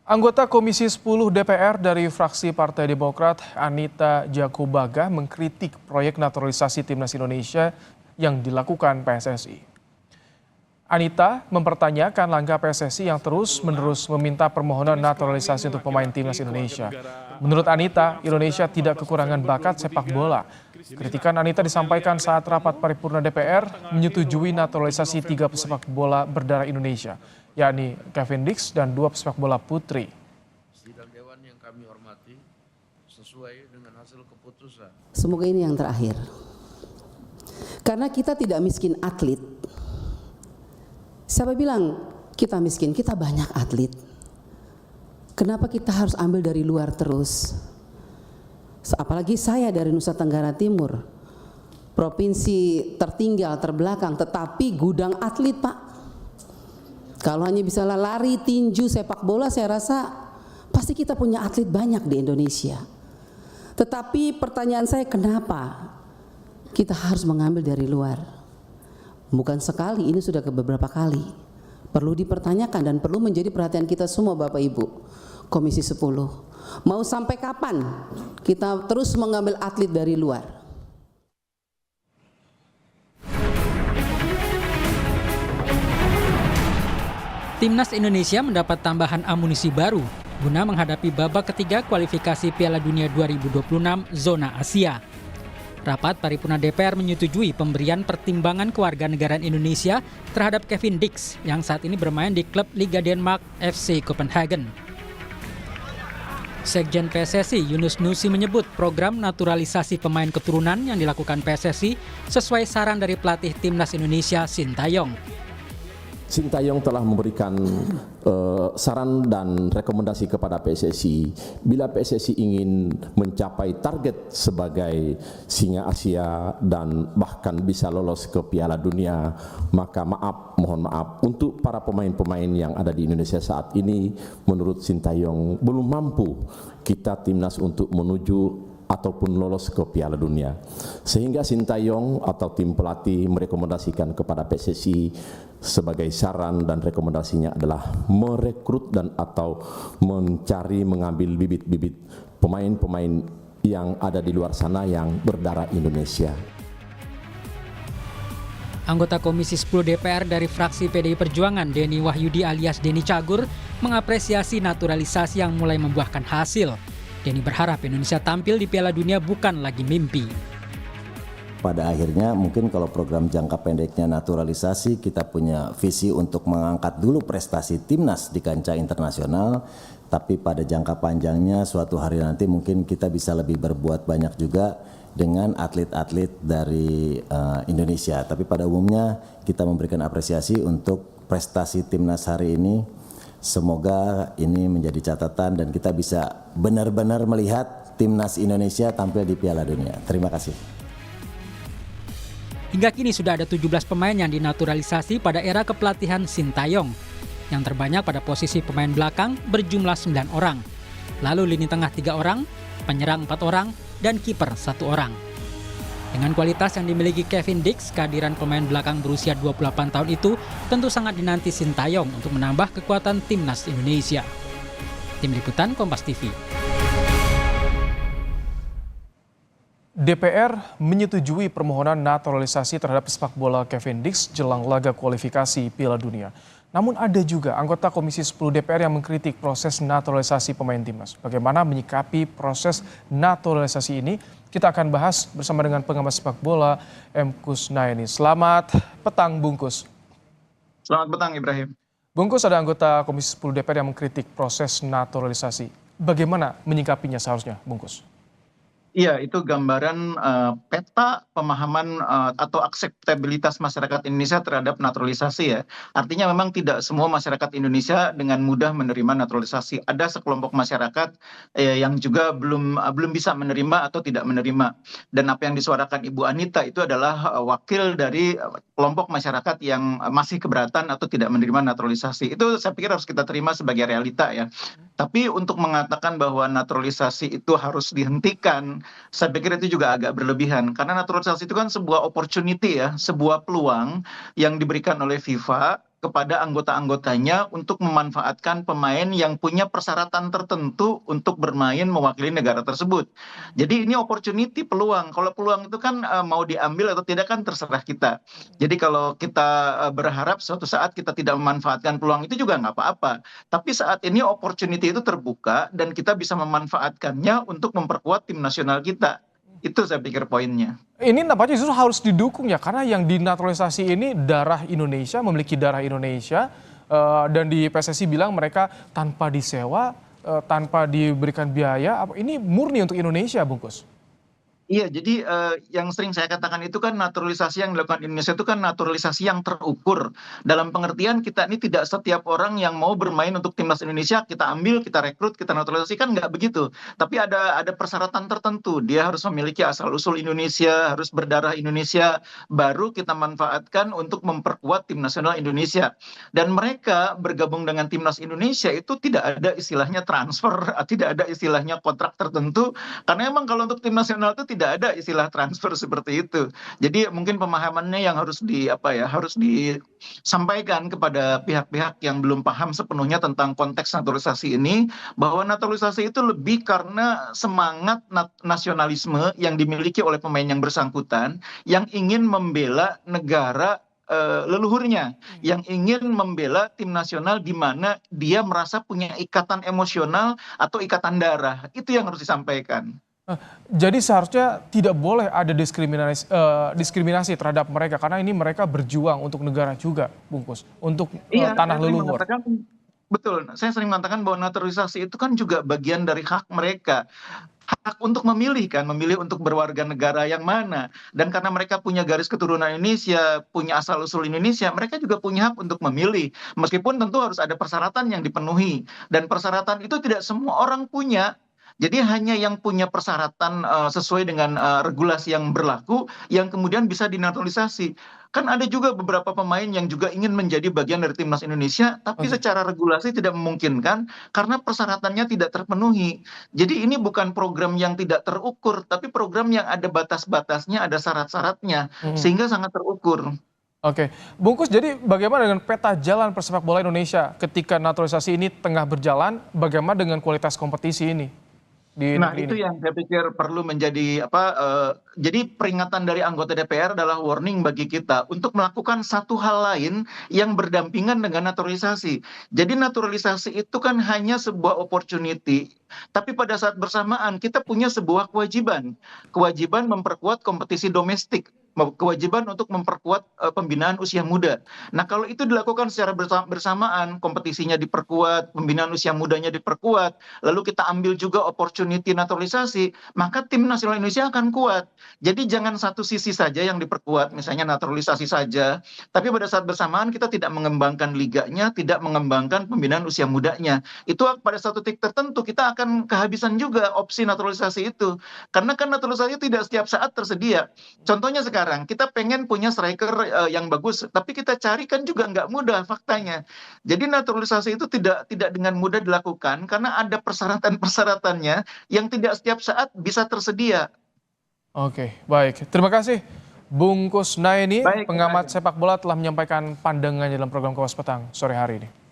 Anggota Komisi 10 DPR dari fraksi Partai Demokrat, Anita Jakobaga, mengkritik proyek naturalisasi Timnas Indonesia yang dilakukan PSSI. Anita mempertanyakan langkah PSSI yang terus-menerus meminta permohonan naturalisasi untuk pemain Timnas Indonesia. Menurut Anita, Indonesia tidak kekurangan bakat sepak bola. Kritikan Anita disampaikan saat rapat paripurna DPR menyetujui naturalisasi 3 pesepak bola berdarah Indonesia, yakni Kevin Dix dan 2 pesepak bola putri. Sidang Dewan yang kami hormati, sesuai dengan hasil keputusan. Semoga ini yang terakhir. Karena kita tidak miskin atlet. Siapa bilang kita miskin? Kita banyak atlet. Kenapa kita harus ambil dari luar terus? Apalagi saya dari Nusa Tenggara Timur, provinsi tertinggal, terbelakang, tetapi gudang atlet, Pak. Kalau hanya bisa lari, tinju, sepak bola, saya rasa pasti kita punya atlet banyak di Indonesia. Tetapi pertanyaan saya, kenapa kita harus mengambil dari luar? Bukan sekali, ini sudah beberapa kali. Perlu dipertanyakan dan perlu menjadi perhatian kita semua, Bapak Ibu Komisi 10. Mau sampai kapan kita terus mengambil atlet dari luar? Timnas Indonesia mendapat tambahan amunisi baru guna menghadapi babak ketiga kualifikasi Piala Dunia 2026 zona Asia. Rapat paripurna DPR menyetujui pemberian pertimbangan kewarganegaraan Indonesia terhadap Kevin Dix yang saat ini bermain di klub Liga Denmark FC Copenhagen. Sekjen PSSI Yunus Nusi menyebut program naturalisasi pemain keturunan yang dilakukan PSSI sesuai saran dari pelatih Timnas Indonesia Sintayong. Sintayong telah memberikan saran dan rekomendasi kepada PSSI. Bila PSSI ingin mencapai target sebagai singa Asia dan bahkan bisa lolos ke Piala Dunia, maka mohon maaf untuk para pemain-pemain yang ada di Indonesia saat ini, menurut Sintayong belum mampu kita timnas untuk menuju ataupun lolos ke Piala Dunia. Sehingga Sintayong atau tim pelatih merekomendasikan kepada PSSI sebagai saran dan rekomendasinya adalah merekrut dan atau mencari mengambil bibit-bibit pemain-pemain yang ada di luar sana yang berdarah Indonesia. Anggota Komisi 10 DPR dari fraksi PDI Perjuangan, Denny Wahyudi alias Denny Cagur, mengapresiasi naturalisasi yang mulai membuahkan hasil. Denny berharap Indonesia tampil di Piala Dunia bukan lagi mimpi. Pada akhirnya mungkin kalau program jangka pendeknya naturalisasi, kita punya visi untuk mengangkat dulu prestasi timnas di kancah internasional, tapi pada jangka panjangnya suatu hari nanti mungkin kita bisa lebih berbuat banyak juga dengan atlet-atlet dari Indonesia. Tapi pada umumnya kita memberikan apresiasi untuk prestasi timnas hari ini. Semoga ini menjadi catatan dan kita bisa benar-benar melihat timnas Indonesia tampil di Piala Dunia. Terima kasih. Hingga kini sudah ada 17 pemain yang dinaturalisasi pada era kepelatihan Sintayong. Yang terbanyak pada posisi pemain belakang berjumlah 9 orang. Lalu lini tengah 3 orang, penyerang 4 orang, dan kiper 1 orang. Dengan kualitas yang dimiliki Kevin Dix, kehadiran pemain belakang berusia 28 tahun itu tentu sangat dinanti Sintayong untuk menambah kekuatan timnas Indonesia. Tim Liputan Kompas TV. DPR menyetujui permohonan naturalisasi terhadap pesepak bola Kevin Dix jelang laga kualifikasi Piala Dunia. Namun ada juga anggota Komisi 10 DPR yang mengkritik proses naturalisasi pemain timnas. Bagaimana menyikapi proses naturalisasi ini? Kita akan bahas bersama dengan pengamat sepak bola M. Kusnaini. Selamat petang, Bungkus. Selamat petang, Ibrahim. Bungkus, ada anggota Komisi 10 DPR yang mengkritik proses naturalisasi. Bagaimana menyikapinya seharusnya, Bungkus? Iya, itu gambaran peta pemahaman atau akseptabilitas masyarakat Indonesia terhadap naturalisasi ya. Artinya memang tidak semua masyarakat Indonesia dengan mudah menerima naturalisasi. Ada sekelompok masyarakat yang juga belum bisa menerima atau tidak menerima. Dan apa yang disuarakan Ibu Anita itu adalah wakil dari kelompok masyarakat yang masih keberatan atau tidak menerima naturalisasi. Itu saya pikir harus kita terima sebagai realita ya. Tapi untuk mengatakan bahwa naturalisasi itu harus dihentikan, saya pikir itu juga agak berlebihan. Karena naturalisasi itu kan sebuah opportunity ya, sebuah peluang yang diberikan oleh FIFA kepada anggota-anggotanya untuk memanfaatkan pemain yang punya persyaratan tertentu untuk bermain mewakili negara tersebut. Jadi ini opportunity, peluang. Kalau peluang itu kan mau diambil atau tidak kan terserah kita. Jadi kalau kita berharap suatu saat kita tidak memanfaatkan peluang itu juga nggak apa-apa. Tapi saat ini opportunity itu terbuka dan kita bisa memanfaatkannya untuk memperkuat tim nasional kita. Itu saya pikir poinnya. Ini nampaknya justru harus didukung ya, karena yang dinaturalisasi ini darah Indonesia, memiliki darah Indonesia, dan di PSSI bilang mereka tanpa disewa, tanpa diberikan biaya, ini murni untuk Indonesia, Bungkus. Iya, jadi yang sering saya katakan itu kan naturalisasi yang dilakukan di Indonesia itu kan naturalisasi yang terukur. Dalam pengertian kita ini tidak setiap orang yang mau bermain untuk timnas Indonesia kita ambil, kita rekrut, kita naturalisasi, kan nggak begitu. Tapi ada persyaratan tertentu. Dia harus memiliki asal-usul Indonesia, harus berdarah Indonesia, baru kita manfaatkan untuk memperkuat tim nasional Indonesia. Dan mereka bergabung dengan timnas Indonesia itu tidak ada istilahnya transfer, tidak ada istilahnya kontrak tertentu. Karena emang kalau untuk tim nasional itu tidak ada istilah transfer seperti itu. Jadi mungkin pemahamannya yang harus harus disampaikan kepada pihak-pihak yang belum paham sepenuhnya tentang konteks naturalisasi ini, bahwa naturalisasi itu lebih karena semangat nasionalisme yang dimiliki oleh pemain yang bersangkutan, yang ingin membela negara leluhurnya, yang ingin membela tim nasional di mana dia merasa punya ikatan emosional atau ikatan darah. Itu yang harus disampaikan. Jadi seharusnya tidak boleh ada diskriminasi terhadap mereka, karena ini mereka berjuang untuk negara juga, Bungkus, untuk tanah leluhur. Betul, saya sering mengatakan bahwa naturalisasi itu kan juga bagian dari hak mereka. Hak untuk memilih kan, memilih untuk berwarga negara yang mana. Dan karena mereka punya garis keturunan Indonesia, punya asal-usul Indonesia, mereka juga punya hak untuk memilih. Meskipun tentu harus ada persyaratan yang dipenuhi. Dan persyaratan itu tidak semua orang punya. Jadi hanya yang punya persyaratan sesuai dengan regulasi yang berlaku yang kemudian bisa dinaturalisasi. Kan ada juga beberapa pemain yang juga ingin menjadi bagian dari timnas Indonesia, tapi secara regulasi tidak memungkinkan karena persyaratannya tidak terpenuhi. Jadi ini bukan program yang tidak terukur, tapi program yang ada batas-batasnya, ada syarat-syaratnya, sehingga sangat terukur. Oke, Bungkus, jadi bagaimana dengan peta jalan persepak bola Indonesia ketika naturalisasi ini tengah berjalan? Bagaimana dengan kualitas kompetisi ini? Nah, itu yang saya pikir perlu menjadi jadi peringatan dari anggota DPR adalah warning bagi kita untuk melakukan satu hal lain yang berdampingan dengan naturalisasi. Jadi naturalisasi itu kan hanya sebuah opportunity, tapi pada saat bersamaan kita punya sebuah kewajiban memperkuat kompetisi domestik, kewajiban untuk memperkuat pembinaan usia muda. Nah, kalau itu dilakukan secara bersamaan, kompetisinya diperkuat, pembinaan usia mudanya diperkuat, lalu kita ambil juga opportunity naturalisasi, maka tim nasional Indonesia akan kuat. Jadi jangan satu sisi saja yang diperkuat, misalnya naturalisasi saja, tapi pada saat bersamaan kita tidak mengembangkan liganya, tidak mengembangkan pembinaan usia mudanya. Itu pada satu titik tertentu kita akan kehabisan juga opsi naturalisasi itu. Karena kan naturalisasi tidak setiap saat tersedia. Contohnya sekarang, kita pengen punya striker yang bagus, tapi kita cari kan juga nggak mudah faktanya. Jadi naturalisasi itu tidak dengan mudah dilakukan karena ada persyaratan-persyaratannya yang tidak setiap saat bisa tersedia. Oke, baik. Terima kasih Bungkus Naeni, pengamat sepak bola, telah menyampaikan pandangannya dalam program Kompas Petang sore hari ini.